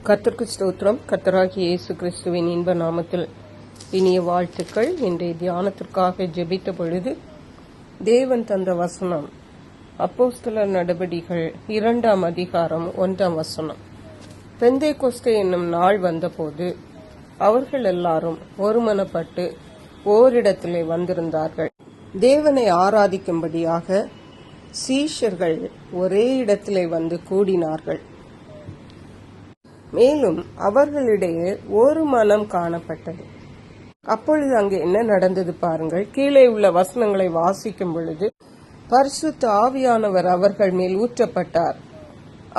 கர்த்தருக்கு ஸ்தோத்திரம். கர்த்தராகிய இயேசு கிறிஸ்துவின் இன்ப நாமத்தில் இனிய வாழ்த்துக்கள். இன்றைய தியானத்திற்காக ஜெபித்த பொழுது தேவன் தந்த வசனம் அப்போஸ்தலர் நடபடிகள் 2 அதிகாரம் 1 பெந்தேகொஸ்தே என்னும் நாள் வந்தபோது அவர்கள் எல்லாரும் ஒருமனப்பட்டு ஓரிடத்திலே வந்திருந்தார்கள். தேவனை ஆராதிக்கும்படியாக சீஷர்கள் ஒரே இடத்திலே வந்து கூடினார்கள். மேலும் அவர்களிடையே ஒரு மனம் காணப்பட்டது. அப்பொழுது அங்கு என்ன நடந்தது பாருங்கள். கீழே உள்ள வசனங்களை வாசிக்கும் பொழுது, பரிசுத்த ஆவியானவர் அவர்கள் மேல் ஊற்றப்பட்டார்.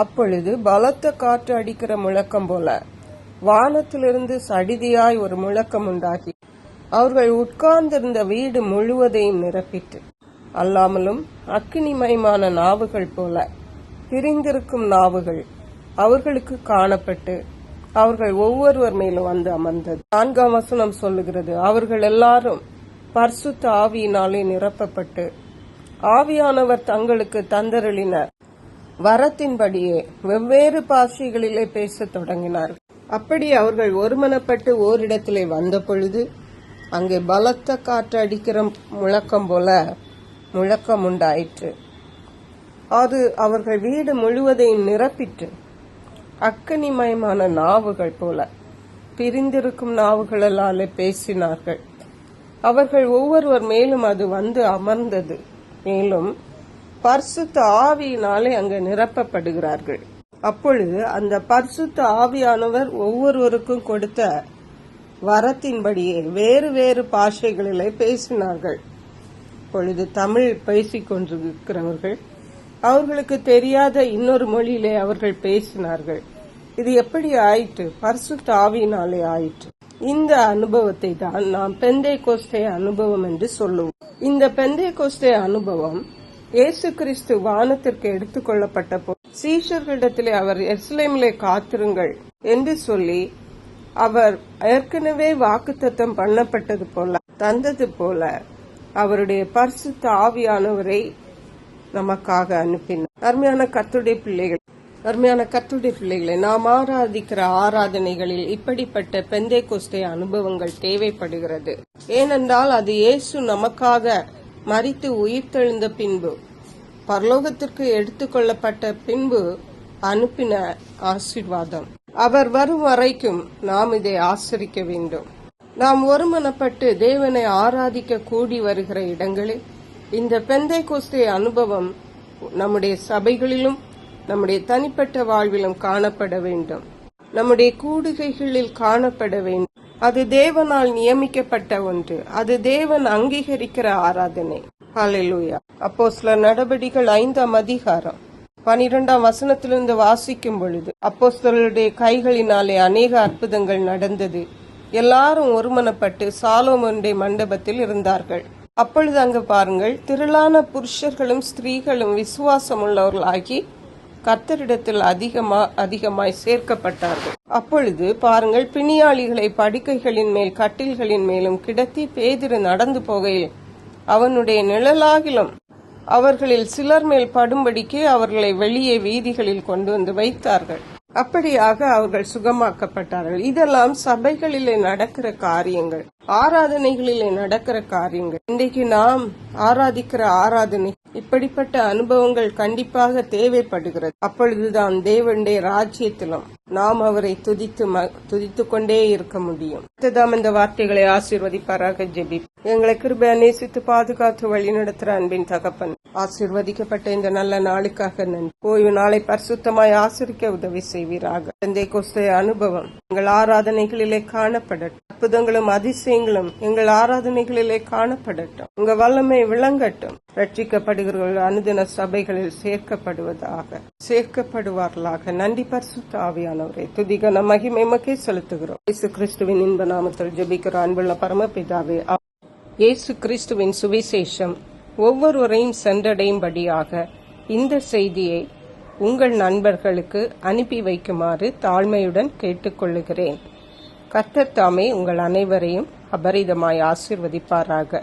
அப்பொழுது பலத்த காற்று அடிக்கிற முழக்கம் போல வானத்திலிருந்து சடிதியாய் ஒரு முழக்கம் உண்டாகி அவர்கள் உட்கார்ந்திருந்த வீடு முழுவதையும் நிரப்பிட்டு, அல்லாமலும் அக்கினிமயமான நாவுகள் போல பிரிந்திருக்கும் நாவுகள் அவர்களுக்கு காணப்பட்டு அவர்கள் ஒவ்வொருவர் மேலும் வந்து அமர்ந்தது. 4 வசனம் சொல்லுகிறது, அவர்கள் எல்லாரும் பரிசுத்த ஆவியினாலே நிரப்பப்பட்டு ஆவியானவர் தங்களுக்கு தந்தருளினார் வரத்தின்படியே வெவ்வேறு பாஷைகளிலே பேசத் தொடங்கினார்கள். அப்படி அவர்கள் ஒருமனப்பட்டு ஓரிடத்திலே வந்த பொழுது அங்கே பலத்த காற்று அடிக்கிற முழக்கம் போல முழக்கம் உண்டாயிற்று. அது அவர்கள் வீடு முழுவதையும் நிரப்பிற்று. அக்கனிமயமான நாவுகள் போல பிரிந்திருக்கும் நாவுகளாலே பேசினார்கள். அவர்கள் ஒவ்வொருவர் மேலும் அது வந்து அமர்ந்தது. மேலும் பரிசுத்த ஆவியினாலே அங்கு நிரப்பப்படுகிறார்கள். அப்பொழுது அந்த பரிசுத்த ஆவியானவர் ஒவ்வொருவருக்கும் கொடுத்த வரத்தின்படியே வேறு வேறு பாஷைகளிலே பேசினார்கள். இப்பொழுது தமிழ் பேசிக் கொண்டிருக்கிறவர்கள் அவர்களுக்கு தெரியாத இன்னொரு மொழியிலே அவர்கள் பேசினார்கள். இது எப்படி ஆயிற்று? பரிசுத்த ஆவியினாலே ஆயிற்று. இந்த அனுபவத்தை தான் நாம் பெந்தேகொஸ்தே அனுபவம் என்று சொல்லுவோம். இந்த பெந்தேகொஸ்தே அனுபவம் இயேசு கிறிஸ்து வானத்திற்கு எடுத்துக் கொள்ளப்பட்ட போது சீஷர்களிடத்திலே அவர் எருசலேமிலே காத்திருங்கள் என்று சொல்லி அவர் ஏற்கனவே வாக்குத்தத்தம் பண்ணப்பட்டது போல தந்தது போல அவருடைய பரிசுத்த ஆவியானவரை நமக்காக அனுப்பினார். அருமையான கர்த்தருடைய பிள்ளைகளை நாம் ஆராதிக்கிற ஆராதனைகளில் இப்படிப்பட்ட பெந்தேகொஸ்தே அனுபவங்கள் தேவைப்படுகிறது. ஏனென்றால் அது இயேசு நமக்காக மரித்து உயிர்த்தெழுந்த பின்பு பரலோகத்திற்கு எடுத்துக்கொள்ளப்பட்ட பின்பு அனுப்பின ஆசீர்வாதம். அவர் வரும் வரைக்கும் நாம் இதை ஆசரிக்க வேண்டும். நாம் ஒருமனப்பட்டு தேவனை ஆராதிக்க கூடி வருகிற இடங்களில் இந்த பெந்தேகொஸ்தே அனுபவம் நம்முடைய சபைகளிலும் நம்முடைய தனிப்பட்ட வாழ்விலும் காணப்பட வேண்டும். நம்முடைய கூடுகைகளில் காணப்பட வேண்டும். அது தேவனால் நியமிக்கப்பட்ட ஒன்று. அது தேவன் அங்கீகரிக்கிற ஆராதனை. ஹல்லேலூயா. அப்போஸ்தலர் நடபடிகள் 5 அதிகாரம் 12 வசனத்திலிருந்து வாசிக்கும் பொழுது, அப்போஸ்தலருடைய கைகளினாலே அநேக அற்புதங்கள் நடந்தது. எல்லாரும் ஒருமனப்பட்டு சாலோமோனுடைய மண்டபத்தில் இருந்தார்கள். அப்பொழுது அங்கு பாருங்கள், திரளான புருஷர்களும் ஸ்திரீகளும் விசுவாசம் உள்ளவர்களாகி கர்த்தரிடத்தில் அதிகமாய் சேர்க்கப்பட்டார்கள். அப்பொழுது பாருங்கள், பிணியாளிகளை படுக்கைகளின் மேல் கட்டில்களின் மேலும் கிடத்தி பேதுரு நடந்து போகையில் அவனுடைய நிழலாகிலும் அவர்களில் சிலர் மேல் படும்படிக்கு அவர்களை வெளியே வீதிகளில் கொண்டு வந்து வைத்தார்கள். அப்படியாக அவர்கள் சுகமாக்கப்பட்டார்கள். இதெல்லாம் சபைகளிலே நடக்கிற காரியங்கள், ஆராதனைகளிலே நடக்கிற காரியங்கள். இன்றைக்கு நாம் ஆராதிக்கிற ஆராதனை இப்படிப்பட்ட அனுபவங்கள் கண்டிப்பாக தேவைப்படுகிறது. அப்பொழுதுதான் தேவனுடைய ராஜ்யத்திலும் நாம் அவரை துதித்து கொண்டே இருக்க முடியும். இந்த வார்த்தைகளை ஆசீர்வதிப்பாராக. ஜெபி. எங்களை கிருபை நேசித்து பாதுகாத்து வழி நடத்துற அன்பின் தகப்பன், ஆசீர்வதிக்கப்பட்ட இந்த நல்ல நாளுக்காக நன்றி. ஓய்வு நாளை பரிசுத்தமாய் ஆசரிக்க உதவி செய்வீராக. பெந்தேகொஸ்தே அனுபவம் எங்கள் ஆராதனைகளிலே காணப்படட்டும். அற்புதங்களும் அதிசயங்களும் எங்கள் ஆராதனைகளிலே காணப்படட்டும். உங்க வல்லமை விளங்கட்டும். ரட்சிக்கப்படுகிறவர்கள் அனுதின சபைகளில் சேர்க்கப்படுவார்களாக. நன்றி பரிசுத்த ஆவியானவரே. துதிகன மகிமை மக்கே செலுத்துகிறோம். இயேசு கிறிஸ்துவின் இன்ப நாமத்தில் ஜெபிக்கிற அன்புள்ள பரமபிதாவே. இயேசு கிறிஸ்துவின் சுவிசேஷம் ஒவ்வொருவரையும் சென்றடையும்படியாக இந்த செய்தியை உங்கள் நண்பர்களுக்கு அனுப்பி வைக்குமாறு தாழ்மையுடன் கேட்டுக்கொள்ளுகிறேன். கர்த்தர் தாமே உங்கள் அனைவரையும் அபரிதமாய் ஆசீர்வதிப்பாராக.